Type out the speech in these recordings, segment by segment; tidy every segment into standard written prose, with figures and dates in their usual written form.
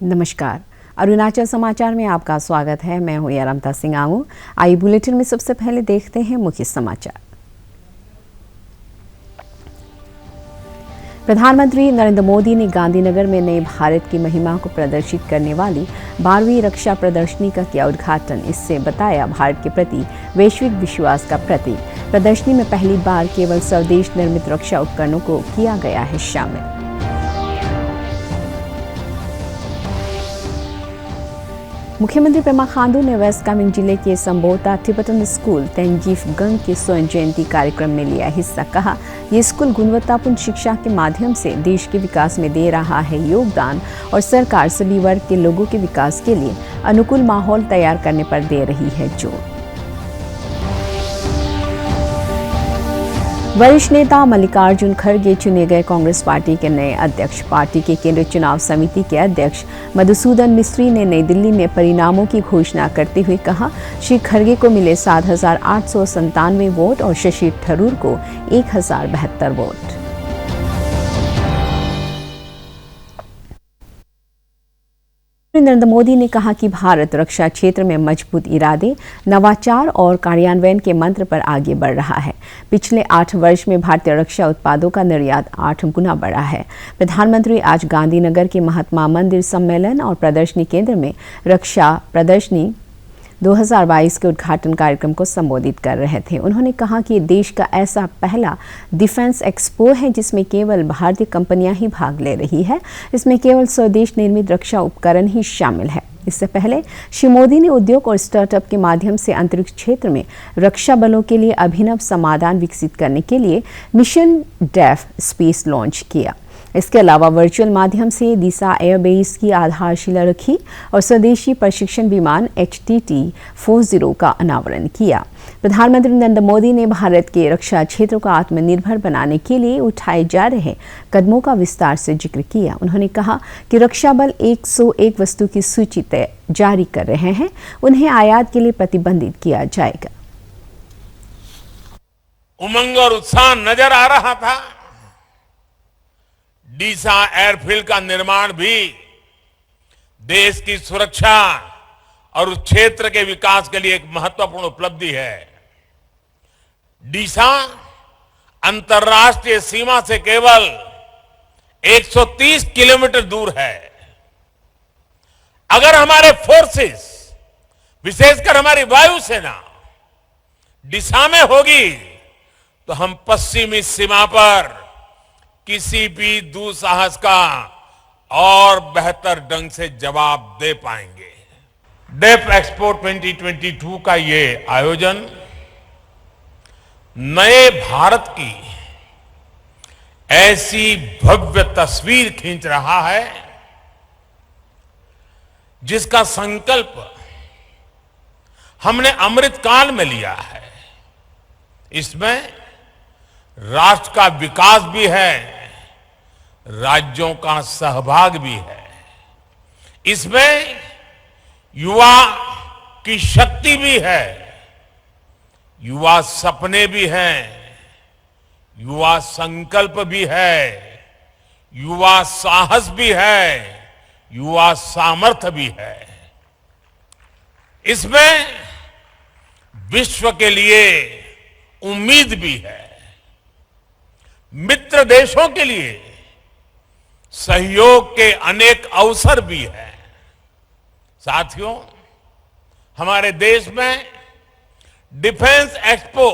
नमस्कार। अरुणाचल समाचार में आपका स्वागत है। मैं हूं यारमता सिंह आंगू। आई बुलेटिन में सबसे पहले देखते हैं मुख्य समाचार। प्रधानमंत्री नरेंद्र मोदी ने गांधीनगर में नए भारत की महिमा को प्रदर्शित करने वाली 12वीं रक्षा प्रदर्शनी का किया उद्घाटन। इससे बताया भारत के प्रति वैश्विक विश्वास का प्रतीक। प्रदर्शनी में पहली बार केवल स्वदेश निर्मित रक्षा उपकरणों को किया गया है शामिल। मुख्यमंत्री पेमा खांडू ने वेस्ट कामेंग जिले के संबोता तिब्बतन स्कूल तेंजीफ गंग के स्वर्ण जयंती कार्यक्रम में लिया हिस्सा। कहा, ये स्कूल गुणवत्तापूर्ण शिक्षा के माध्यम से देश के विकास में दे रहा है योगदान और सरकार सभी वर्ग के लोगों के विकास के लिए अनुकूल माहौल तैयार करने पर दे रही है जोर। वरिष्ठ नेता मल्लिकार्जुन खड़गे चुने गए कांग्रेस पार्टी के नए अध्यक्ष। पार्टी के केंद्रीय चुनाव समिति के अध्यक्ष मधुसूदन मिस्त्री ने नई दिल्ली में परिणामों की घोषणा करते हुए कहा, श्री खड़गे को मिले 7,897 वोट और शशि थरूर को 1,072 वोट। नरेंद्र मोदी ने कहा कि भारत रक्षा क्षेत्र में मजबूत इरादे, नवाचार और कार्यान्वयन के मंत्र पर आगे बढ़ रहा है। पिछले 8 वर्ष में भारतीय रक्षा उत्पादों का निर्यात 8 गुना बढ़ा है। प्रधानमंत्री आज गांधीनगर के महात्मा मंदिर सम्मेलन और प्रदर्शनी केंद्र में रक्षा प्रदर्शनी 2022 के उद्घाटन कार्यक्रम को संबोधित कर रहे थे। उन्होंने कहा कि देश का ऐसा पहला डिफेंस एक्सपो है जिसमें केवल भारतीय कंपनियां ही भाग ले रही है। इसमें केवल स्वदेश निर्मित रक्षा उपकरण ही शामिल है। इससे पहले श्री मोदी ने उद्योग और स्टार्टअप के माध्यम से अंतरिक्ष क्षेत्र में रक्षा बलों के लिए अभिनव समाधान विकसित करने के लिए मिशन डेफ स्पेस लॉन्च किया। इसके अलावा वर्चुअल माध्यम से दिशा एयरबेस की आधारशिला रखी और स्वदेशी प्रशिक्षण विमान HTT-40 का अनावरण किया। प्रधानमंत्री नरेंद्र मोदी ने भारत के रक्षा क्षेत्र को आत्मनिर्भर बनाने के लिए उठाए जा रहे कदमों का विस्तार से जिक्र किया। उन्होंने कहा कि रक्षा बल 101 वस्तु की सूची जारी कर रहे हैं, उन्हें आयात के लिए प्रतिबंधित किया जाएगा। उमंग और उत्साह नजर आ रहा था। डीसा एयरफील्ड का निर्माण भी देश की सुरक्षा और उस क्षेत्र के विकास के लिए एक महत्वपूर्ण उपलब्धि है। डीसा अंतर्राष्ट्रीय सीमा से केवल 130 किलोमीटर दूर है। अगर हमारे फोर्सेस, विशेषकर हमारी वायुसेना डीसा में होगी तो हम पश्चिमी सीमा पर किसी भी दुस्साहस का और बेहतर ढंग से जवाब दे पाएंगे। डेफ एक्सपो 2022 का ये आयोजन नए भारत की ऐसी भव्य तस्वीर खींच रहा है जिसका संकल्प हमने अमृतकाल में लिया है। इसमें राष्ट्र का विकास भी है, राज्यों का सहभाग भी है। इसमें युवा की शक्ति भी है, युवा सपने भी हैं, युवा संकल्प भी है, युवा साहस भी है, युवा सामर्थ्य भी है। इसमें विश्व के लिए उम्मीद भी है, मित्र देशों के लिए सहयोग के अनेक अवसर भी हैं। साथियों, हमारे देश में डिफेंस एक्सपो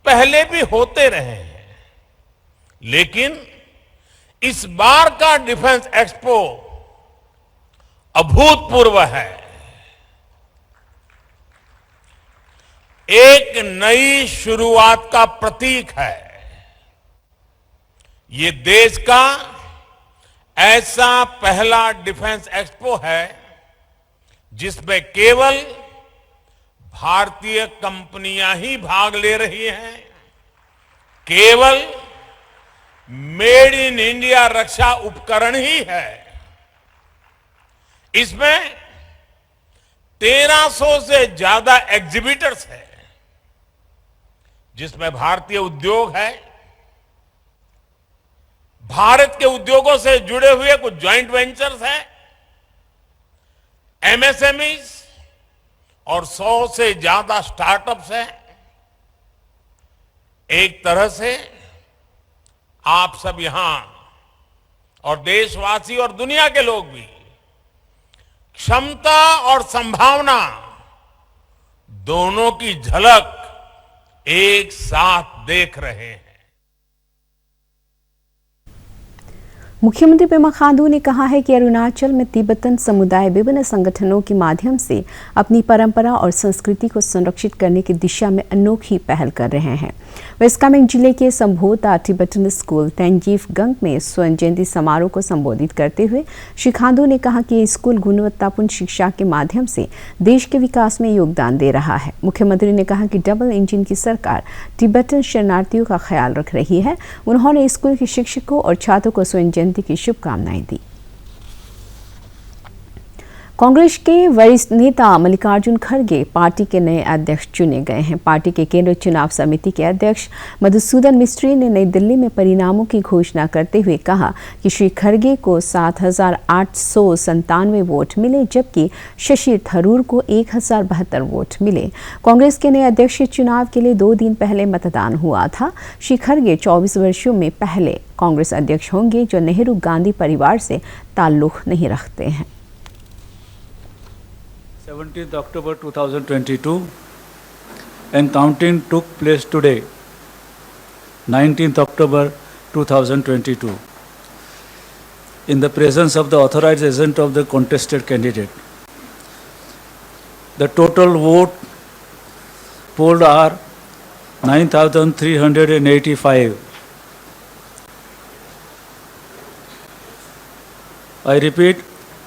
पहले भी होते रहे हैं, लेकिन इस बार का डिफेंस एक्सपो अभूतपूर्व है। एक नई शुरुआत का प्रतीक है। ये देश का ऐसा पहला डिफेंस एक्सपो है जिसमें केवल भारतीय कंपनियां ही भाग ले रही हैं। केवल मेड इन इंडिया रक्षा उपकरण ही है। इसमें 1300 से ज्यादा एग्जीबिटर्स हैं, जिसमें भारतीय उद्योग है, भारत के उद्योगों से जुड़े हुए कुछ जॉइंट वेंचर्स हैं एमएसएमईज और 100 से ज्यादा स्टार्टअप्स हैं। एक तरह से आप सब यहां और देशवासी और दुनिया के लोग भी क्षमता और संभावना दोनों की झलक एक साथ देख रहे हैं। मुख्यमंत्री पेमा खांडू ने कहा है कि अरुणाचल में तिब्बतन समुदाय विभिन्न संगठनों के माध्यम से अपनी परंपरा और संस्कृति को संरक्षित करने की दिशा में अनोखी पहल कर रहे हैं। वेस्ट कामेंग जिले के संभोता तिब्बतन स्कूल तेंजीफ गंग में स्वर्ण जयंती समारोह को संबोधित करते हुए श्री खांडू ने कहा कि स्कूल गुणवत्तापूर्ण शिक्षा के माध्यम से देश के विकास में योगदान दे रहा है। मुख्यमंत्री ने कहा कि डबल इंजन की सरकार तिब्बतन शरणार्थियों का ख्याल रख रही है। उन्होंने स्कूल के शिक्षकों और छात्रों को स्वर्ण जयंती की शुभकामनाएं दी। कांग्रेस के वरिष्ठ नेता मल्लिकार्जुन खड़गे पार्टी के नए अध्यक्ष चुने गए हैं। पार्टी के केंद्रीय चुनाव समिति के अध्यक्ष मधुसूदन मिस्त्री ने नई दिल्ली में परिणामों की घोषणा करते हुए कहा कि श्री खड़गे को 7,897 वोट मिले, जबकि शशि थरूर को 1,072 वोट मिले। कांग्रेस के नए अध्यक्ष के चुनाव के लिए 2 दिन पहले मतदान हुआ था। श्री खड़गे 24 वर्षों में पहले कांग्रेस अध्यक्ष होंगे जो नेहरू गांधी परिवार से ताल्लुक नहीं रखते हैं। 17th October 2022 and counting took place today, 19th October 2022, in the presence of the authorized agent of the contested candidate. The total vote polled are 9,385. I repeat,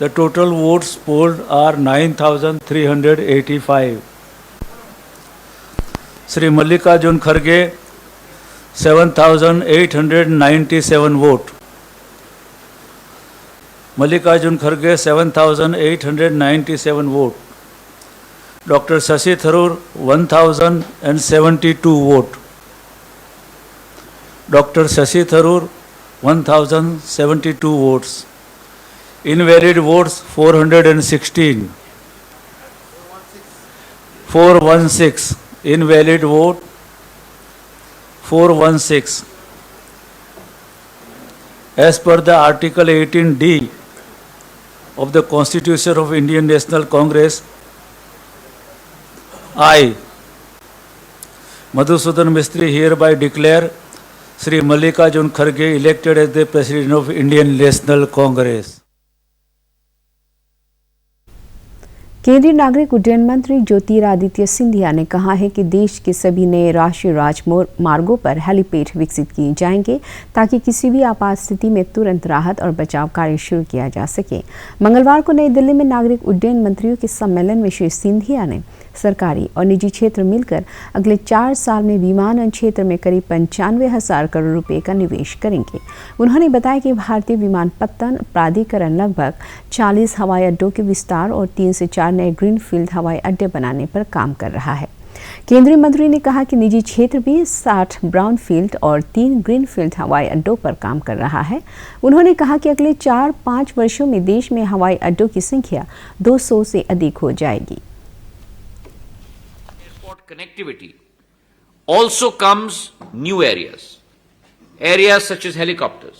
the total votes polled are 9,385. Sri Mallikarjun Kharge, 7,897 vote. Mallikarjun Kharge, 7,897 vote. Dr. Shashi Tharoor, 1,072 vote. Dr. Shashi Tharoor, 1,072 votes. Invalid votes 416. 416. Invalid vote 416. As per the Article 18D of the Constitution of Indian National Congress, I, Madhusudan Mistry, hereby declare Sri Mallikarjun Kharge elected as the President of Indian National Congress. केंद्रीय नागरिक उड्डयन मंत्री ज्योतिरादित्य सिंधिया ने कहा है कि देश के सभी नए राष्ट्रीय राजमार्गों पर हेलीपैड विकसित किए जाएंगे ताकि किसी भी आपात स्थिति में तुरंत राहत और बचाव कार्य शुरू किया जा सके। मंगलवार को नई दिल्ली में नागरिक उड्डयन मंत्रियों के सम्मेलन में श्री सिंधिया ने सरकारी और निजी क्षेत्र मिलकर अगले 4 साल में विमानन क्षेत्र में करीब 95,000 करोड़ रुपए का निवेश करेंगे। उन्होंने बताया कि भारतीय विमानपत्तन प्राधिकरण लगभग 40 हवाई अड्डों के विस्तार और 3 से 4 नए ग्रीनफील्ड हवाई अड्डे बनाने पर काम कर रहा है। केंद्रीय मंत्री ने कहा कि निजी क्षेत्र भी 60 ब्राउनफील्ड और 3 ग्रीनफील्ड हवाई अड्डों पर काम कर रहा है। उन्होंने कहा कि अगले 4-5 वर्षों में देश में हवाई अड्डों की संख्या 200 से अधिक हो जाएगी। Connectivity also comes new areas such as helicopters.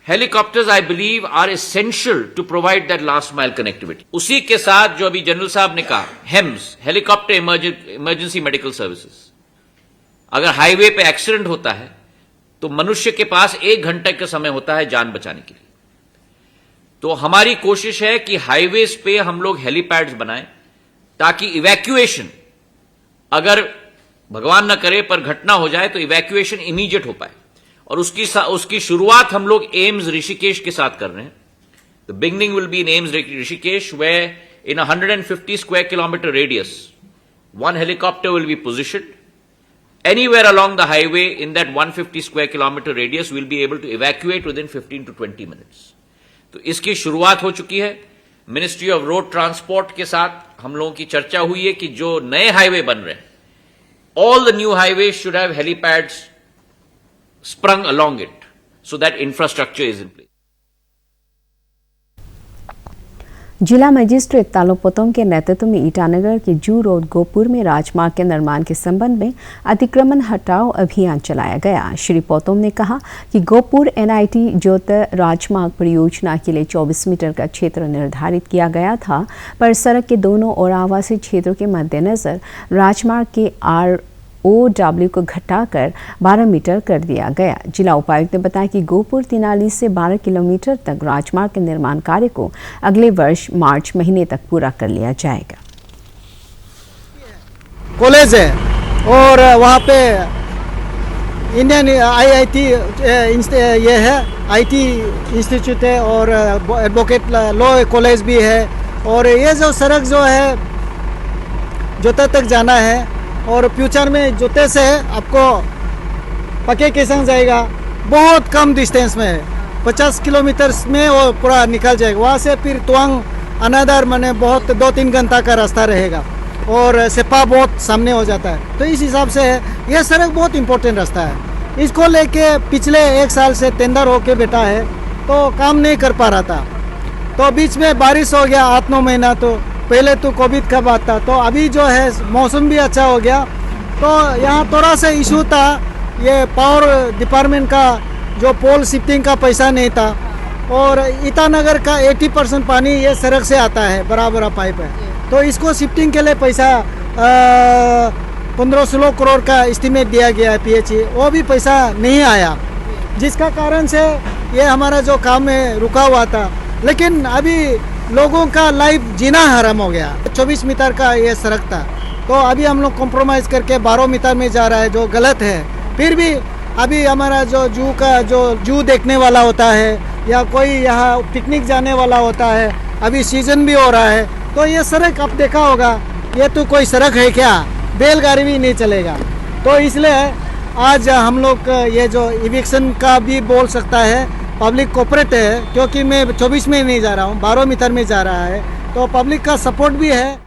Helicopters, I believe, are essential to provide that last mile connectivity. उसी के साथ जो अभी जनरल साहब ने कहा, HEMS, helicopter emergency medical services, अगर हाईवे पे एक्सीडेंट होता है तो मनुष्य के पास 1 घंटे का समय होता है जान बचाने के लिए। तो हमारी कोशिश है कि हाईवेज पे हम लोग हेलीपैड्स बनाएं ताकि इवैक्यूएशन, अगर भगवान न करे पर घटना हो जाए तो इवैक्यूएशन इमीडिएट हो पाए। और उसकी शुरुआत हम लोग एम्स ऋषिकेश के साथ कर रहे हैं। The beginning will be in AIIMS Rishikesh, where in 150 square kilometre radius 1 helicopter will be positioned anywhere along the highway in that 150 square kilometer radius. Will be able to evacuate within 15 to 20 minutes. तो इसकी शुरुआत हो चुकी है। Ministry of road transport के साथ हम लोगों की चर्चा हुई है कि जो नए हाईवे बन रहे हैं, all the new highways should have helipads sprung along it so that infrastructure is in place. जिला मजिस्ट्रेट तालो पोतोम के नेतृत्व में ईटानगर के जू रोड गोपुर में राजमार्ग के निर्माण के संबंध में अतिक्रमण हटाओ अभियान चलाया गया। श्री पोतोम ने कहा कि गोपुर NIT जोतर राजमार्ग परियोजना के लिए 24 मीटर का क्षेत्र निर्धारित किया गया था, पर सड़क के दोनों ओर आवासीय क्षेत्रों के मद्देनजर राजमार्ग के ROW को घटाकर 12 मीटर कर दिया गया। जिला उपायुक्त ने बताया कि गोपुर तिनाली से 12 किलोमीटर तक राजमार्ग के निर्माण कार्य को अगले वर्ष मार्च महीने तक पूरा कर लिया जाएगा। कॉलेज है और वहाँ पे इंडियन IIT ये है, IT इंस्टीट्यूट है और एडवोकेट लॉ कॉलेज भी है। और ये जो सड़क जो है जोता तक जाना है और फ्यूचर में जोते से आपको पके केसंग जाएगा, बहुत कम डिस्टेंस में है, 50 किलोमीटर में वो पूरा निकल जाएगा। वहाँ से फिर तुआंग अनादर माने बहुत 2-3 घंटा का रास्ता रहेगा और सेपा बहुत सामने हो जाता है। तो इस हिसाब से ये सड़क बहुत इम्पोर्टेंट रास्ता है। इसको लेके पिछले 1 साल से टेंडर होके बैठा है तो काम नहीं कर पा रहा था। तो बीच में बारिश हो गया 8-9 महीना, तो पहले तो कोविड का बात था, तो अभी जो है मौसम भी अच्छा हो गया। तो यहाँ थोड़ा सा इशू था, ये पावर डिपार्टमेंट का जो पोल शिफ्टिंग का पैसा नहीं था और ईटानगर का 80% पानी ये सड़क से आता है, बराबर पाइप है। तो इसको शिफ्टिंग के लिए पैसा 15-16 करोड़ का एस्टीमेट दिया गया है PHE, वो भी पैसा नहीं आया, जिसका कारण से ये हमारा जो काम है रुका हुआ था। लेकिन अभी लोगों का लाइफ जीना हराम हो गया। 24 मीटर का ये सड़क था, तो अभी हम लोग कॉम्प्रोमाइज़ करके 12 मीटर में जा रहा है, जो गलत है। फिर भी अभी हमारा जो जू देखने वाला होता है या कोई यहाँ पिकनिक जाने वाला होता है, अभी सीजन भी हो रहा है, तो ये सड़क आप देखा होगा, ये तो कोई सड़क है क्या, बैलगाड़ी भी नहीं चलेगा। तो इसलिए आज हम लोग ये जो इविक्शन का भी बोल सकता है, पब्लिक कोऑपरेट है, क्योंकि मैं 24 में नहीं जा रहा हूँ, 12 मीटर में जा रहा है, तो पब्लिक का सपोर्ट भी है।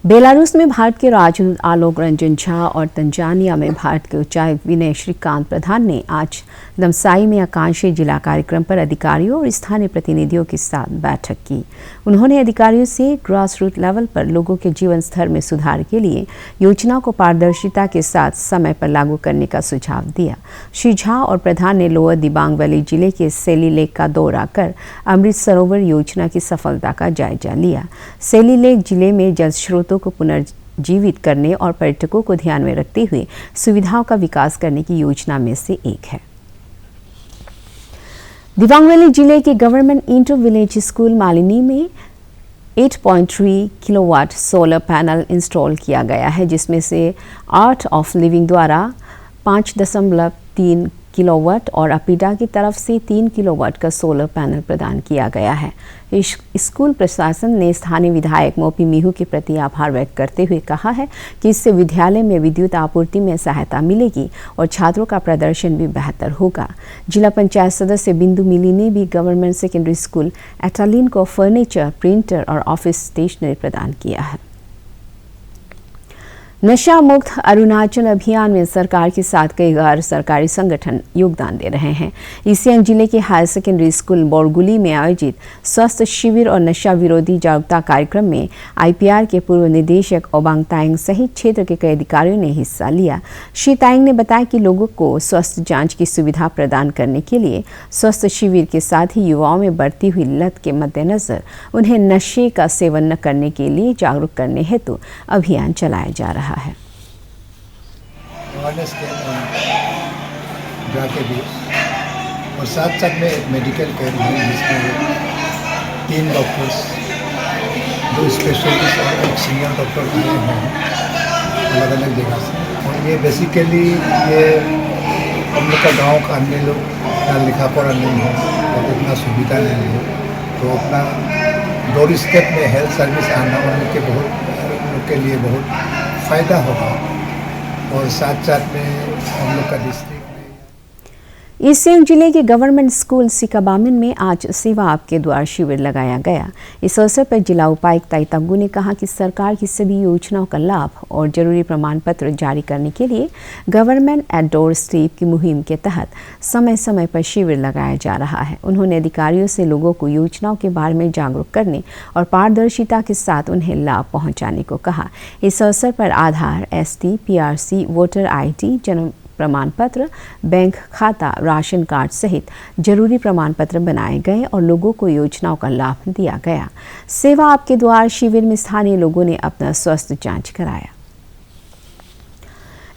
बेलारूस में भारत के राजदूत आलोक रंजन झा और तंजानिया में भारत के उच्चायुक्त विनय श्रीकांत प्रधान ने आज दमसाई में आकांक्षी जिला कार्यक्रम पर अधिकारियों और स्थानीय प्रतिनिधियों के साथ बैठक की। उन्होंने अधिकारियों से ग्रास रूट लेवल पर लोगों के जीवन स्तर में सुधार के लिए योजनाओं को पारदर्शिता के साथ समय पर लागू करने का सुझाव दिया। श्री झा और प्रधान ने लोअर दिबांग वैली जिले के सेली लेक का दौरा कर अमृत सरोवर योजना की सफलता का जायजा लिया। सेली लेक जिले में जल स्रोतों को पुनर्जीवित करने और पर्यटकों को ध्यान में रखते हुए सुविधाओं का विकास करने की योजना में से एक है। दिबांग वैली जिले के government inter village school Malini में 8.3 किलोवाट सोलर पैनल इंस्टॉल किया गया है, जिसमें से आर्ट ऑफ लिविंग द्वारा 5.3 किलोवाट और अपिडा की तरफ से 3 किलोवाट का सोलर पैनल प्रदान किया गया है। स्कूल प्रशासन ने स्थानीय विधायक मोपी मिहू के प्रति आभार व्यक्त करते हुए कहा है कि इससे विद्यालय में विद्युत आपूर्ति में सहायता मिलेगी और छात्रों का प्रदर्शन भी बेहतर होगा। जिला पंचायत सदस्य बिंदु मिली ने भी गवर्नमेंट सेकेंडरी स्कूल एटालिन को फर्नीचर, प्रिंटर और ऑफिस स्टेशनरी प्रदान किया है। नशा मुक्त अरुणाचल अभियान में सरकार के साथ कई गैर सरकारी संगठन योगदान दे रहे हैं। ईस्ट सियांग जिले के हायर सेकेंडरी स्कूल बोरगुली में आयोजित स्वास्थ्य शिविर और नशा विरोधी जागरूकता कार्यक्रम में IPR के पूर्व निदेशक ओबांग तायंग सहित क्षेत्र के कई अधिकारियों ने हिस्सा लिया। श्री तायंग ने बताया कि लोगों को स्वास्थ्य जांच की सुविधा प्रदान करने के लिए स्वास्थ्य शिविर के साथ ही युवाओं में बढ़ती हुई लत के मद्देनजर उन्हें नशे का सेवन न करने के लिए जागरूक करने हेतु अभियान चलाया जा रहा है। अवेयरनेस ड्रग एब्यूज और साथ साथ में एक मेडिकल कैंप है जिसमें 3 डॉक्टर्स, 2 स्पेशलिस्ट और एक सीनियर डॉक्टर आए हैं अलग अलग जगह से। और ये बेसिकली ये हम लोग का गाँव का अन्य लोग का लिखा पढ़ा नहीं है और इतना सुविधा नहीं है, तो अपना डोर स्टेप में हेल्थ सर्विस आना वाले के लोग के लिए बहुत फ़ायदा होगा। और साथ साथ में हम लोग का डिस्ट्रिक्ट ईस्ट सियांग जिले के गवर्नमेंट स्कूल सिकाबामिन में आज सेवा आपके द्वार शिविर लगाया गया। इस अवसर पर जिला उपायुक्त ताई तंगू ने कहा कि सरकार की सभी योजनाओं का लाभ और जरूरी प्रमाण पत्र जारी करने के लिए गवर्नमेंट एट डोर स्टेप की मुहिम के तहत समय समय पर शिविर लगाया जा रहा है। उन्होंने अधिकारियों से लोगों को योजनाओं के बारे में जागरूक करने और पारदर्शिता के साथ उन्हें लाभ पहुँचाने को कहा। इस अवसर पर आधार, ST, PRC, वोटर ID, जन्म प्रमाण पत्र, बैंक खाता, राशन कार्ड सहित जरूरी प्रमाण पत्र बनाए गए और लोगों को योजनाओं का लाभ दिया गया। सेवा आपके द्वार शिविर में स्थानीय लोगों ने अपना स्वास्थ्य जांच कराया।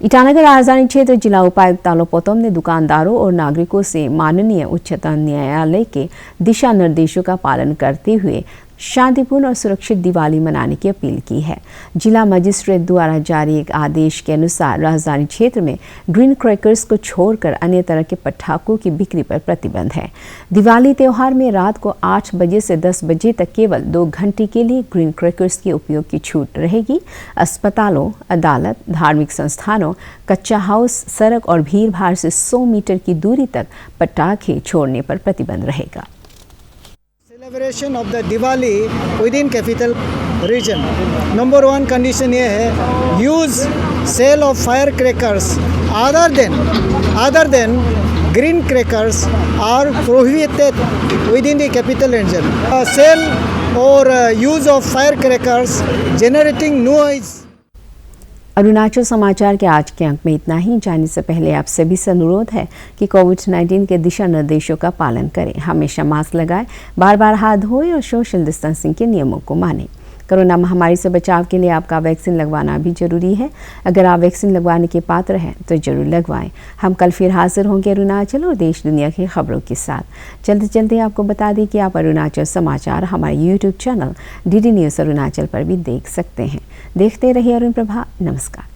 ईटानगर राजधानी क्षेत्र जिला उपायुक्त तालो पोतम ने दुकानदारों और नागरिकों से माननीय उच्चतम न्यायालय के दिशा निर्देशों का पालन करते हुए शांतिपूर्ण और सुरक्षित दिवाली मनाने की अपील की है। जिला मजिस्ट्रेट द्वारा जारी एक आदेश के अनुसार राजधानी क्षेत्र में ग्रीन क्रैकर्स को छोड़कर अन्य तरह के पटाखों की बिक्री पर प्रतिबंध है। दिवाली त्यौहार में रात को 8 बजे से 10 बजे तक केवल 2 घंटे के लिए ग्रीन क्रैकर्स के उपयोग की छूट रहेगी। अस्पतालों, अदालत, धार्मिक संस्थानों, कच्चा हाउस, सड़क और भीड़ भाड़ से 100 मीटर की दूरी तक पटाखे छोड़ने पर प्रतिबंध रहेगा। Celebration of the Diwali within capital region, number 1 condition ये है, use sale of fire crackers other than green crackers are prohibited within the capital region. Sale और use of fire crackers generating noise. Arunachal समाचार के आज के अंक में इतना ही। जाने से पहले आप सभी से अनुरोध है कि कोविड-19 के दिशा निर्देशों का पालन करें, हमेशा मास्क लगाएं, बार बार हाथ धोएं और सोशल डिस्टेंसिंग के नियमों को मानें। कोरोना महामारी से बचाव के लिए आपका वैक्सीन लगवाना भी जरूरी है। अगर आप वैक्सीन लगवाने के पात्र हैं तो जरूर लगवाएं। हम कल फिर हाजिर होंगे अरुणाचल और देश दुनिया की खबरों के साथ। चलते चलते आपको बता दें कि आप अरुणाचल समाचार हमारे YouTube channel DD news Arunachal पर भी देख सकते हैं। देखते रहिए अरुण प्रभा। नमस्कार।